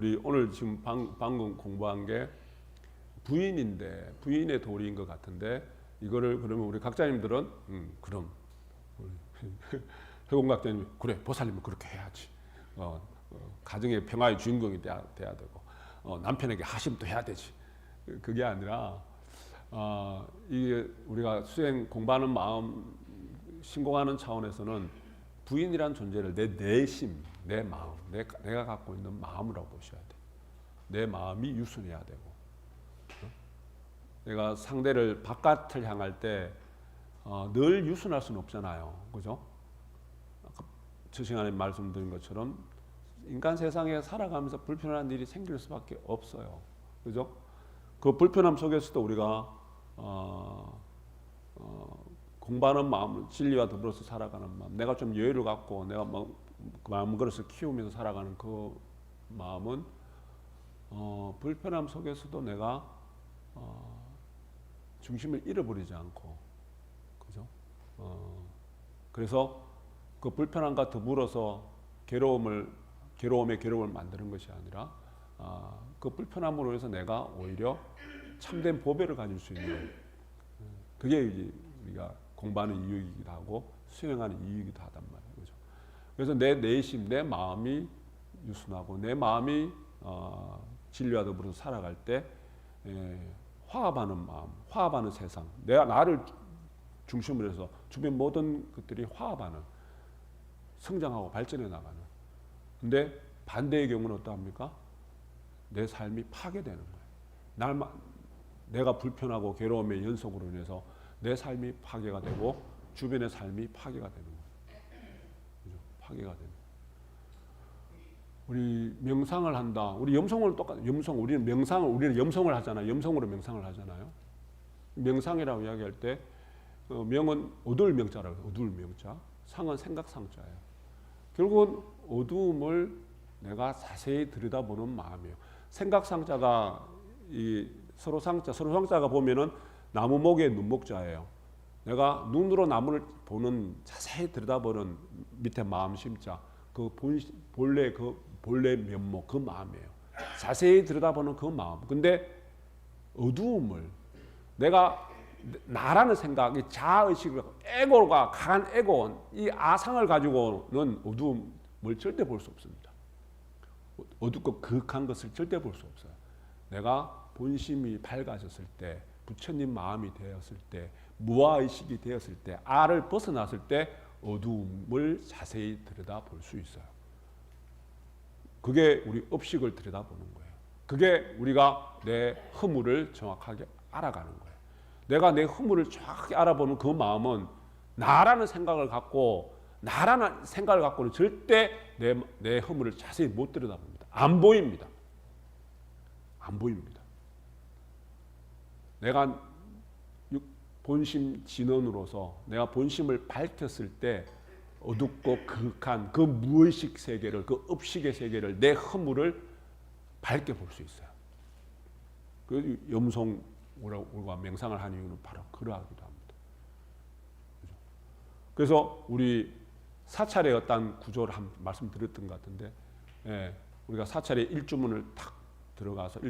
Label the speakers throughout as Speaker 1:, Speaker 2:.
Speaker 1: 우리 오늘 지금 방금 공부한 게 부인인데 부인의 도리인 것 같은데 이거를 그러면 우리 각자님들은 그럼 회공 각자님 그래 보살님은 그렇게 해야지. 가정의 평화의 주인공이 돼야 되고 남편에게 하심도 해야 되지. 그게 아니라 이게 우리가 수행 공부하는 마음 신공하는 차원에서는 부인이란 존재를 내 내심, 내 마음, 내가 갖고 있는 마음이라고 보셔야 돼. 내 마음이 유순해야 되고, 내가 상대를 바깥을 향할 때 늘 유순할 수는 없잖아요, 그죠? 아까 저 시간에 말씀드린 것처럼 인간 세상에 살아가면서 불편한 일이 생길 수밖에 없어요, 그죠? 그 불편함 속에서도 우리가 공부하는 마음, 진리와 더불어서 살아가는 마음, 내가 좀 여유를 갖고 내가 그 마음 그릇을 키우면서 살아가는 그 마음은 불편함 속에서도 내가 중심을 잃어버리지 않고, 그죠? 그래서 그 불편함과 더불어서 괴로움에 괴로움을 만드는 것이 아니라 그 불편함으로 해서 내가 오히려 참된 보배를 가질 수 있는, 그게 이제 우리가 공부하는 이유이기도 하고 수행하는 이유이기도 하단 말이에요, 그죠? 그래서 내 내심, 내 마음이 유순하고 내 마음이 진리와 더불어서 살아갈 때 화합하는 마음, 화합하는 세상, 내가 나를 중심으로 해서 주변 모든 것들이 화합하는, 성장하고 발전해 나가는. 근데 반대의 경우는 어떠합니까? 내 삶이 파괴되는 거예요. 내가 불편하고 괴로움의 연속으로 인해서 내 삶이 파괴가 되고 주변의 삶이 파괴가 되는 거예요. 그죠? 파괴가 되는. 우리 명상을 한다. 우리 염성을 우리는 염성을 하잖아요. 염성으로 명상을 하잖아요. 명상이라고 이야기할 때 명은 어두울 명자라고 해요. 어두울 명자. 상은 생각상자예요. 결국은 어두움을 내가 자세히 들여다보는 마음이에요. 생각상자가 이 서로상자가 보면은 나무목의 눈목자예요. 내가 눈으로 나무를 보는, 자세히 들여다보는 밑에 마음 심자, 그 본래 면목, 그 마음이에요. 자세히 들여다보는 그 마음. 근데 어두움을, 내가 나라는 생각, 이 자아의식을, 에고가 강한 에고, 이 아상을 가지고는 어두움을 절대 볼 수 없습니다. 어둡고 극한 것을 절대 볼 수 없어요. 내가 본심이 밝아졌을 때, 부처님 마음이 되었을 때, 무아의식이 되었을 때, 아를 벗어났을 때 어두움을 자세히 들여다볼 수 있어요. 그게 우리 업식을 들여다보는 거예요. 그게 우리가 내 허물을 정확하게 알아가는 거예요. 내가 내 허물을 정확하게 알아보는 그 마음은 나라는 생각을 갖고는 절대 내 허물을 자세히 못 들여다봅니다. 안 보입니다. 안 보입니다. 내가 본심 진원으로서 내가 본심을 밝혔을 때 어둡고 극한 그 무의식 세계를, 그 업식의 세계를, 내 허물을 밝게 볼 수 있어요. 그 염송우리가 명상을 하는 이유는 바로 그러하기도 합니다. 그렇죠? 그래서 우리 사찰의 어떤 구조를 말씀드렸던 것 같은데, 우리가 사찰의 일주문을 탁 들어가서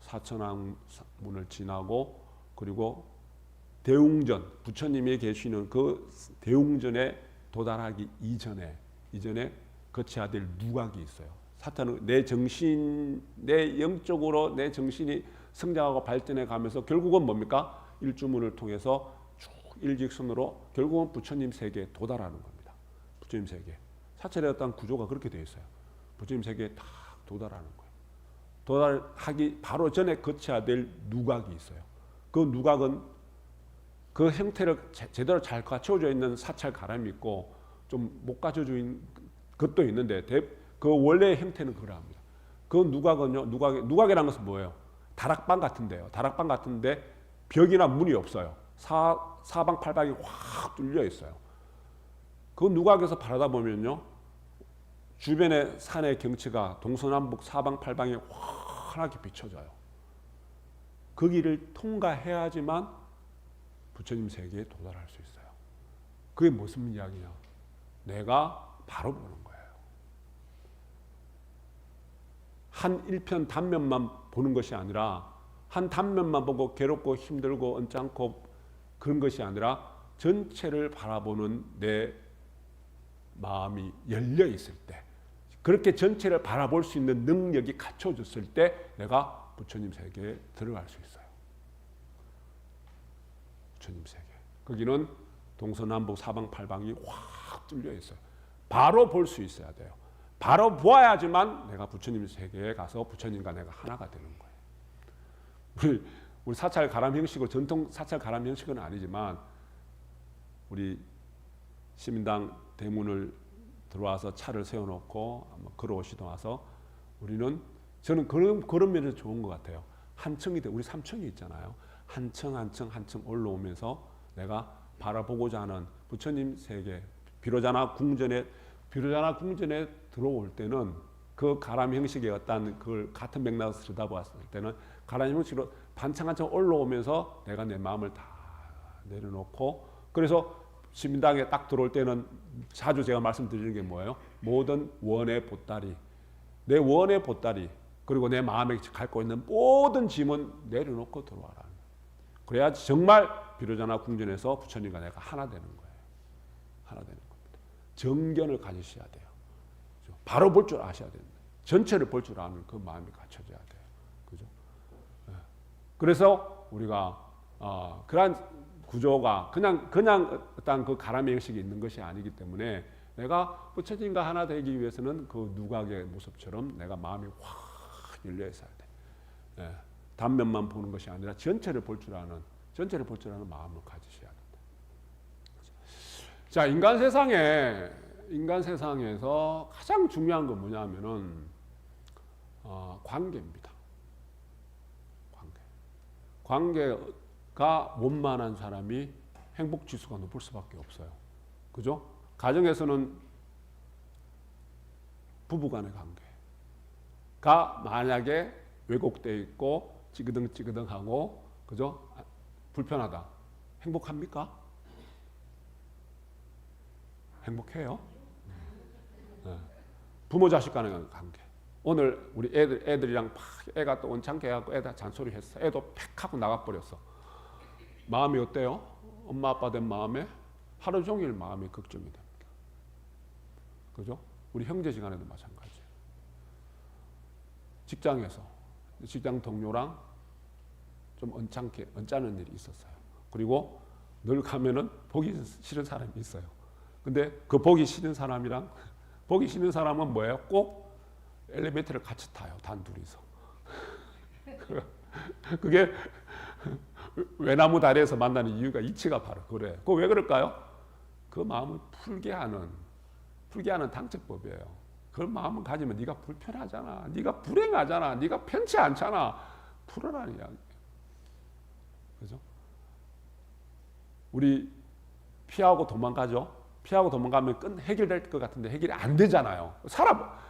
Speaker 1: 사천왕문을 지나고, 그리고 대웅전, 부처님이 계시는 그 대웅전에 도달하기 이전에 거쳐야 될 누각이 있어요. 사탄은 내 영적으로 내 정신이 성장하고 발전해 가면서 결국은 뭡니까? 일주문을 통해서 쭉 일직선으로 결국은 부처님 세계에 도달하는 겁니다. 부처님 세계. 사찰의 어떤 구조가 그렇게 되어 있어요. 부처님 세계에 딱 도달하는 거예요. 도달하기 바로 전에 거쳐야 될 누각이 있어요. 그 누각은 그 형태를 제대로 잘 갖춰져 있는 사찰 가람이 있고 좀 못 갖춰져 있는 것도 있는데 그 원래의 형태는 그러합니다. 그 누각은요, 누각이라는 것은 뭐예요? 다락방 같은데요. 다락방 같은데 벽이나 문이 없어요. 사방팔방이 확 뚫려 있어요. 그 누각에서 바라다 보면요, 주변의 산의 경치가 동서남북 사방팔방에 환하게 비춰져요. 그 길을 통과해야지만 부처님 세계에 도달할 수 있어요. 그게 무슨 이야기냐? 내가 바로 보는 거예요. 한 일편 단면만 보는 것이 아니라 한 단면만 보고 괴롭고 힘들고 언짢고 그런 것이 아니라 전체를 바라보는 내 마음이 열려 있을 때, 그렇게 전체를 바라볼 수 있는 능력이 갖춰졌을 때 내가 부처님 세계에 들어갈 수 있어요. 부처님 세계. 거기는 동서남북 사방팔방이 확 뚫려 있어요. 바로 볼 수 있어야 돼요. 바로 보아야지만 내가 부처님 세계에 가서 부처님과 내가 하나가 되는 거예요. 우리 사찰 가람 형식으로, 전통 사찰 가람 형식은 아니지만 우리 시민당 대문을 들어와서 차를 세워놓고 걸어오시다 와서 우리는, 저는 그런 면에서 좋은 것 같아요. 한 층이 우리 3층이 있잖아요. 한 층 한 층 한 층 올라오면서 내가 바라보고자 하는 부처님 세계, 비로자나 궁전에 들어올 때는 그 가람 형식의 어떤 그 같은 맥락에서 들여다봤을 때는 가람 형식으로 반창 한 창 올라오면서 내가 내 마음을 다 내려놓고, 그래서 시민당에 딱 들어올 때는 자주 제가 말씀드리는 게 뭐예요? 모든 원의 보따리, 내 원의 보따리, 그리고 내 마음에 갖고 있는 모든 짐은 내려놓고 들어와라. 그래야지 정말 비로자나 궁전에서 부처님과 내가 하나 되는 거예요. 하나 되는 겁니다. 정견을 가지셔야 돼요. 바로 볼 줄 아셔야 됩니다. 전체를 볼 줄 아는 그 마음이 갖춰져야 돼요. 그죠? 그래서 우리가 그러한 구조가 그냥 어떤 그 가람의 형식이 있는 것이 아니기 때문에 내가 부처님과 하나 되기 위해서는 그 누각의 모습처럼 내가 마음이 확 열려 있어야 돼. 단면만 보는 것이 아니라 전체를 볼 줄 아는 마음을 가지셔야 된다. 자, 인간 세상에서 가장 중요한 건 뭐냐면은 관계입니다. 관계가 원만한 사람이 행복 지수가 높을 수밖에 없어요. 그죠? 가정에서는 부부간의 관계가 만약에 왜곡되어 있고 찌그덩찌그덩하고, 그죠? 불편하다. 행복합니까? 행복해요? 네. 부모 자식 간의 관계. 오늘 우리 애들이랑 애가 또 원창게 해갖고 애들 잔소리 했어. 애도 팩 하고 나가버렸어. 마음이 어때요? 엄마 아빠 된 마음에 하루 종일 마음이 걱정이 됩니다. 그죠? 우리 형제지간에도 마찬가지예요. 직장에서 직장 동료랑 좀 언짢은 일이 있었어요. 그리고 늘 가면은 보기 싫은 사람이 있어요. 근데 그 보기 싫은 사람은 뭐예요? 꼭 엘리베이터를 같이 타요. 단둘이서. 그게 외나무 다리에서 만나는 이유가 이치가 바로 그래. 그거 왜 그럴까요? 그 마음을 풀게 하는 당책법이에요. 그 마음을 가지면 네가 불편하잖아, 네가 불행하잖아, 네가 편치 않잖아. 풀어라는 이야기예요. 그죠? 우리 피하고 도망가죠. 피하고 도망가면 해결될 것 같은데 해결이 안 되잖아요.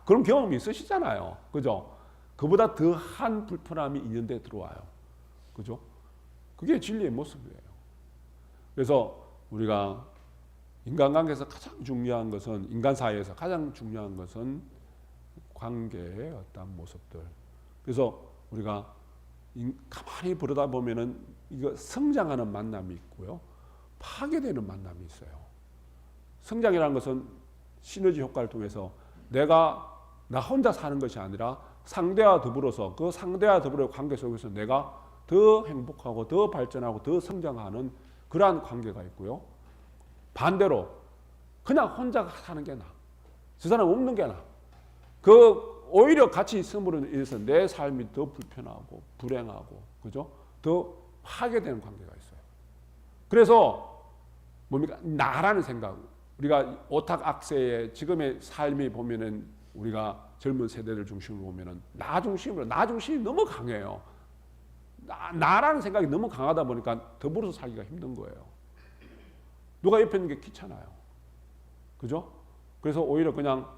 Speaker 1: 그런 경험이 있으시잖아요. 그죠? 그보다 더한 불편함이 있는데 들어와요. 그죠? 그게 진리의 모습이에요. 그래서 우리가 인간관계에서 가장 중요한 것은, 인간 사회에서 가장 중요한 것은 관계의 어떤 모습들. 그래서 우리가 가만히 보다 보면은 이거 성장하는 만남이 있고요, 파괴되는 만남이 있어요. 성장이라는 것은 시너지 효과를 통해서 나 혼자 사는 것이 아니라 상대와 더불어서 그 상대와 더불어 관계 속에서 내가 더 행복하고 더 발전하고 더 성장하는 그러한 관계가 있고요. 반대로 그냥 혼자 사는 게 나아. 저 사람 없는 게 나아. 오히려 같이 있음으로 인해서 내 삶이 더 불편하고 불행하고, 그죠? 더 파괴되는 관계가 있어요. 그래서 뭡니까? 나라는 생각. 우리가 오탁악세의 지금의 삶이 보면은 우리가 젊은 세대들 중심으로 보면은 나 중심이 너무 강해요. 나라는 생각이 너무 강하다 보니까 더불어서 살기가 힘든 거예요. 누가 옆에 있는 게 귀찮아요. 그죠? 그래서 오히려 그냥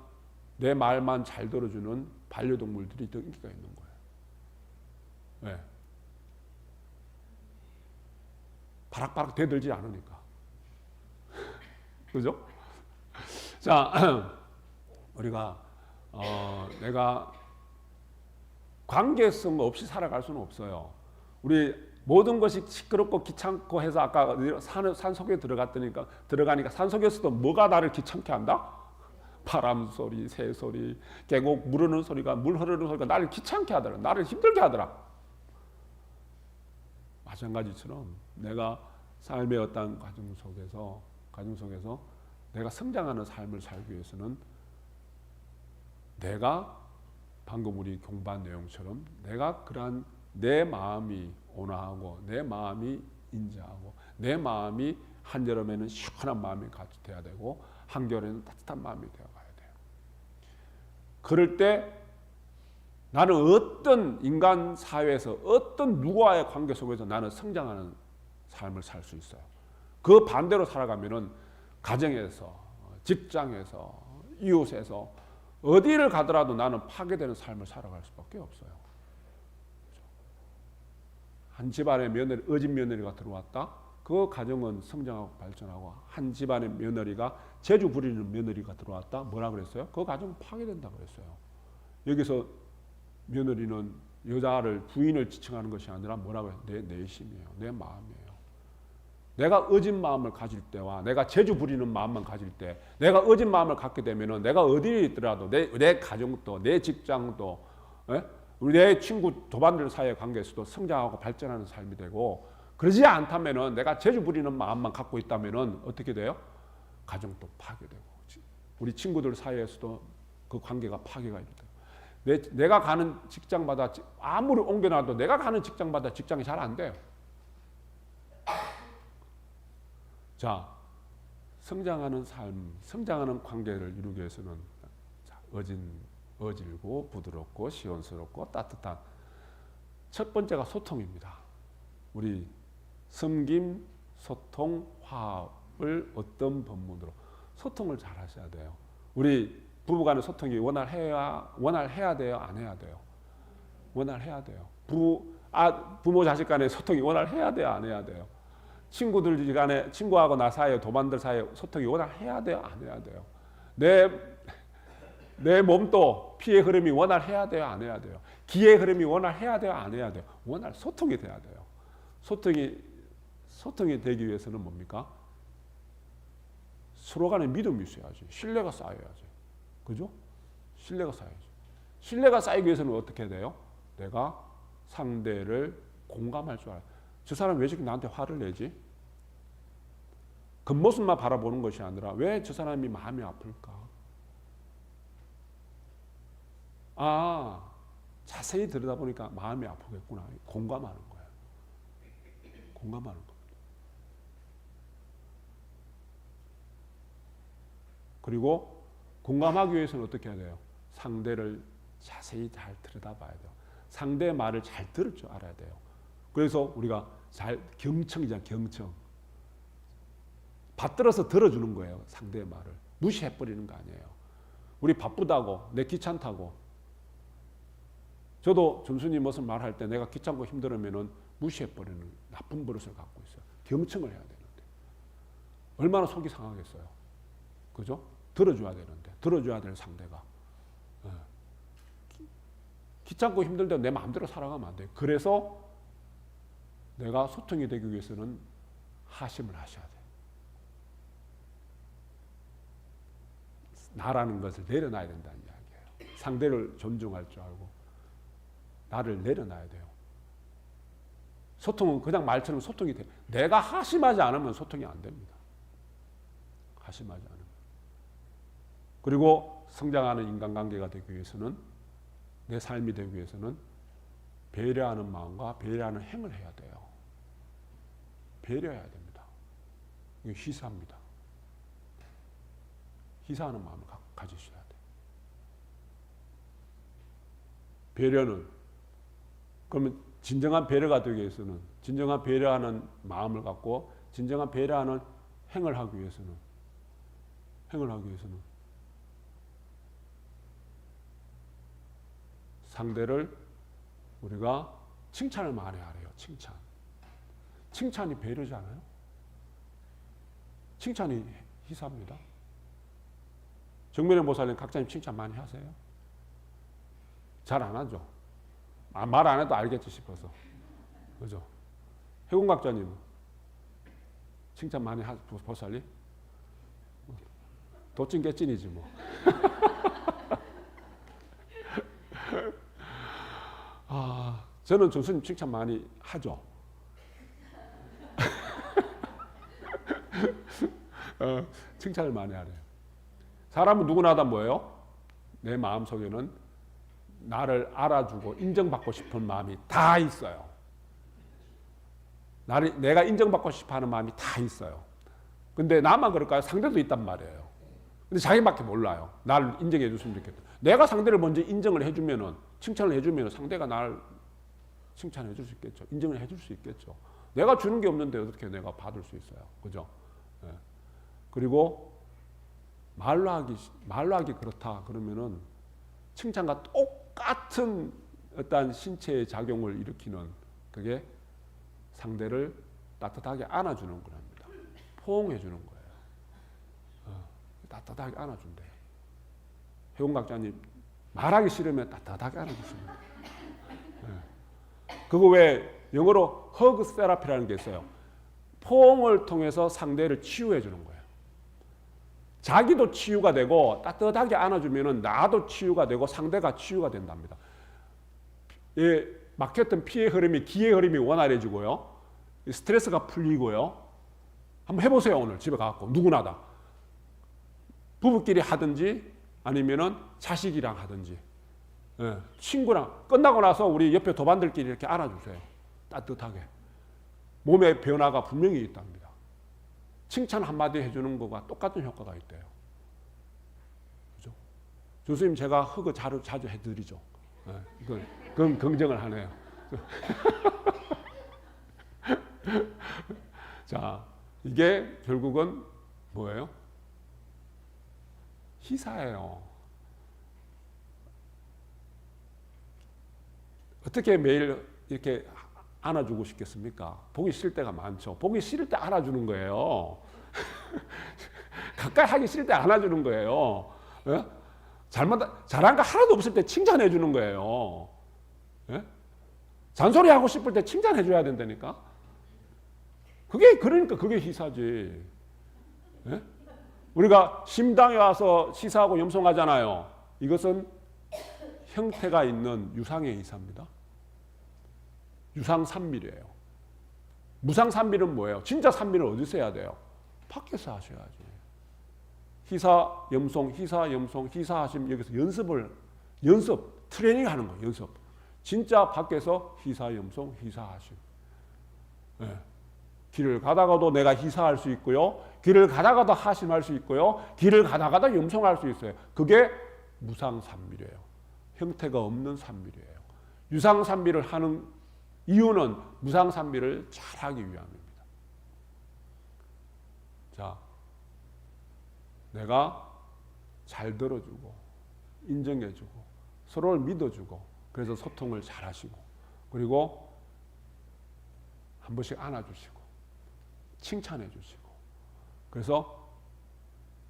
Speaker 1: 내 말만 잘 들어주는 반려동물들이 더 인기가 있는 거예요. 네. 바락바락 대들지 않으니까. 그죠? 자, 우리가 내가 관계성 없이 살아갈 수는 없어요. 우리 모든 것이 시끄럽고 귀찮고 해서 아까 산 속에 들어가니까 산 속에서도 뭐가 나를 귀찮게 한다? 바람 소리, 새 소리, 계곡 물 흐르는 소리가 나를 귀찮게 하더라. 나를 힘들게 하더라. 마찬가지처럼 내가 삶의 어떤 과정 속에서 내가 성장하는 삶을 살기 위해서는 내가 방금 우리 공부한 내용처럼 내가 그러한 내 마음이 온화하고 내 마음이 인자하고 내 마음이 한여름에는 시원한 마음이 돼야 되고 한겨울에는 따뜻한 마음이 되어가야 돼요. 그럴 때 나는 어떤 인간 사회에서 어떤 누구와의 관계 속에서 나는 성장하는 삶을 살 수 있어요. 그 반대로 살아가면은 가정에서, 직장에서, 이웃에서 어디를 가더라도 나는 파괴되는 삶을 살아갈 수밖에 없어요. 한 집안에 어진 며느리가 들어왔다. 그 가정은 성장하고 발전하고 한 집안의 며느리가 재주 부리는 며느리가 들어왔다. 뭐라 그랬어요? 그 가정은 파괴된다 그랬어요. 여기서 며느리는 부인을 지칭하는 것이 아니라 뭐라고 해요? 내 내심이에요. 내 마음이에요. 내가 어진 마음을 가질 때와 내가 재주 부리는 마음만 가질 때, 내가 어진 마음을 갖게 되면은 내가 어디에 있더라도 내 가정도, 내 직장도, 우리 내 친구 도반들 사이의 관계에서도 성장하고 발전하는 삶이 되고, 그러지 않다면은 내가 재주 부리는 마음만 갖고 있다면은 어떻게 돼요? 가정도 파괴되고, 우리 친구들 사이에서도 그 관계가 파괴가 돼요. 내가 가는 직장마다 아무리 옮겨놔도 내가 가는 직장마다 직장이 잘 안 돼요. 자, 성장하는 삶, 성장하는 관계를 이루기 위해서는 어질고 부드럽고 시원스럽고 따뜻한 첫 번째가 소통입니다. 우리 섬김, 소통, 화합을 어떤 법문으로 소통을 잘 하셔야 돼요. 우리 부부간의 소통이 원활해야 돼요? 안 해야 돼요? 원활해야 돼요. 부모 자식 간의 소통이 원활해야 돼요? 안 해야 돼요? 친구들 간에, 친구하고 나 사이에, 도반들 사이에 소통이 원활해야 돼요? 안 해야 돼요? 내 몸도 피의 흐름이 원활해야 돼요? 안 해야 돼요? 기의 흐름이 원활해야 돼요? 안 해야 돼요? 소통이 돼야 돼요. 소통이 되기 위해서는 뭡니까? 서로 간에 믿음이 있어야지. 신뢰가 쌓여야지. 그죠? 신뢰가 쌓여야지. 신뢰가 쌓이기 위해서는 어떻게 해야 돼요? 내가 상대를 공감할 줄 알아요. 저 사람 왜 저렇게 나한테 화를 내지? 겉모습만 바라보는 것이 아니라 왜 저 사람이 마음이 아플까? 자세히 들여다보니까 마음이 아프겠구나. 공감하는 거예요. 공감하는 겁니다. 그리고 공감하기 위해서는 어떻게 해야 돼요? 상대를 자세히 잘 들여다봐야 돼요. 상대의 말을 잘 들을 줄 알아야 돼요. 그래서 우리가 경청이잖아요. 경청. 받들어서 들어주는 거예요. 상대의 말을. 무시해버리는 거 아니에요. 우리 바쁘다고, 내 귀찮다고. 저도 점수님 무슨 말할 때 내가 귀찮고 힘들으면 무시해버리는 나쁜 버릇을 갖고 있어요. 경청을 해야 되는데. 얼마나 속이 상하겠어요. 그죠? 들어줘야 되는데. 들어줘야 될 상대가. 귀찮고 힘들다 내 마음대로 살아가면 안 돼요. 그래서 내가 소통이 되기 위해서는 하심을 하셔야 돼요. 나라는 것을 내려놔야 된다는 이야기예요. 상대를 존중할 줄 알고 나를 내려놔야 돼요. 소통은 그냥 말처럼 소통이 돼요. 내가 하심하지 않으면 소통이 안 됩니다. 하심하지 않으면. 그리고 성장하는 인간관계가 되기 위해서는, 내 삶이 되기 위해서는 배려하는 마음과 배려하는 행을 해야 돼요. 배려해야 됩니다. 이거 희사입니다. 희사하는 마음을 가지셔야 돼요. 배려는, 그러면 진정한 배려가 되기 위해서는, 진정한 배려하는 마음을 갖고 진정한 배려하는 행을 하기 위해서는 상대를 우리가 칭찬을 많이 하래요. 칭찬이 배려잖아요. 칭찬이 희사입니다. 정면의 모살님 각자님 칭찬 많이 하세요? 잘 안 하죠. 말 안 해도 알겠지 싶어서. 그죠? 해공각자님 칭찬 많이 보살리? 도찐 깨찐이지 뭐. 저는 교수님 칭찬 많이 하죠. 칭찬을 많이 하래요. 사람은 누구나 다 뭐예요? 내 마음속에는 나를 알아주고 인정받고 싶은 마음이 다 있어요. 내가 인정받고 싶어하는 마음이 다 있어요. 근데 나만 그럴까요? 상대도 있단 말이에요. 근데 자기밖에 몰라요. 나를 인정해 줬으면 좋겠다. 내가 상대를 먼저 인정을 해주면은, 칭찬을 해주면 상대가 나를 칭찬해 줄 수 있겠죠. 인정을 해줄 수 있겠죠. 내가 주는 게 없는데 어떻게 내가 받을 수 있어요. 그죠? 예. 그리고 말로 하기 그렇다 그러면은 칭찬과 똑같은 어떤 신체의 작용을 일으키는 그게 상대를 따뜻하게 안아주는 겁니다. 포옹해 주는 거예요. 따뜻하게 안아준대. 해공각자님 말하기 싫으면 따뜻하게 안아주십니다. 그거 왜 영어로 허그 세라피라는 게 있어요. 포옹을 통해서 상대를 치유해 주는 거예요. 자기도 치유가 되고 따뜻하게 안아주면은 나도 치유가 되고 상대가 치유가 된답니다. 예, 막혔던 피의 흐름이 기의 흐름이 원활해지고요. 스트레스가 풀리고요. 한번 해보세요. 오늘 집에 가서 누구나 다. 부부끼리 하든지 아니면은 자식이랑 하든지, 예, 친구랑 끝나고 나서 우리 옆에 도반들끼리 이렇게 안아주세요. 따뜻하게. 몸의 변화가 분명히 있답니다. 칭찬 한마디 해주는 거가 똑같은 효과가 있대요. 그죠? 교수님 제가 허그 자주 해드리죠. 예, 그건 긍정을 하네요. 자, 이게 결국은 뭐예요? 희사예요. 어떻게 매일 이렇게 안아주고 싶겠습니까? 보기 싫을 때가 많죠. 보기 싫을 때 안아주는 거예요. 가까이 하기 싫을 때 안아주는 거예요. 예? 잘한 거 하나도 없을 때 칭찬해 주는 거예요. 예? 잔소리하고 싶을 때 칭찬해 줘야 된다니까. 그러니까 그게 희사지. 예? 우리가 심당에 와서 시사하고 염송하잖아요. 이것은 형태가 있는 유상의 희사입니다. 유상삼밀이에요. 무상삼밀은 뭐예요? 진짜 삼밀은 어디서 해야 돼요? 밖에서 하셔야지. 희사, 염송, 희사, 염송, 희사 하시면 여기서 연습, 트레이닝 하는 거예요. 연습. 진짜 밖에서 희사, 염송, 희사 하심. 네. 길을 가다가도 내가 희사할 수 있고요. 길을 가다가도 하심할 수 있고요. 길을 가다가도 염송할 수 있어요. 그게 무상삼밀이에요. 형태가 없는 삼밀이에요. 유상삼밀을 하는 이유는 무상삼밀을 잘하기 위함입니다. 자, 내가 잘 들어주고 인정해주고 서로를 믿어주고 그래서 소통을 잘하시고 그리고 한 번씩 안아주시고 칭찬해 주시고 그래서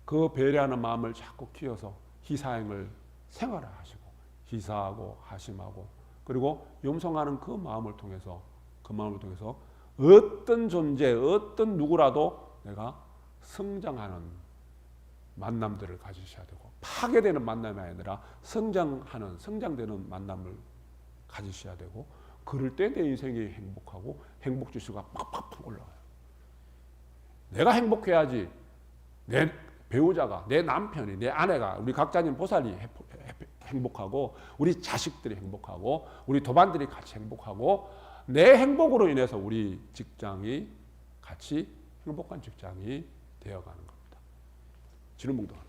Speaker 1: 그 배려하는 마음을 자꾸 키워서 희사행을 생활을 하시고 희사하고 하심하고 그리고 염송하는 그 마음을 통해서 어떤 존재, 어떤 누구라도 내가 성장하는 만남들을 가지셔야 되고 파괴되는 만남이 아니라 성장되는 만남을 가지셔야 되고 그럴 때 내 인생이 행복하고 행복지수가 팍팍팍 올라가요. 내가 행복해야지 내 배우자가, 내 남편이, 내 아내가, 우리 각자님 보살이 행복하고 우리 자식들이 행복하고 우리 도반들이 같이 행복하고 내 행복으로 인해서 우리 직장이 같이 행복한 직장이 되어가는 겁니다. 지는 몽동합니다.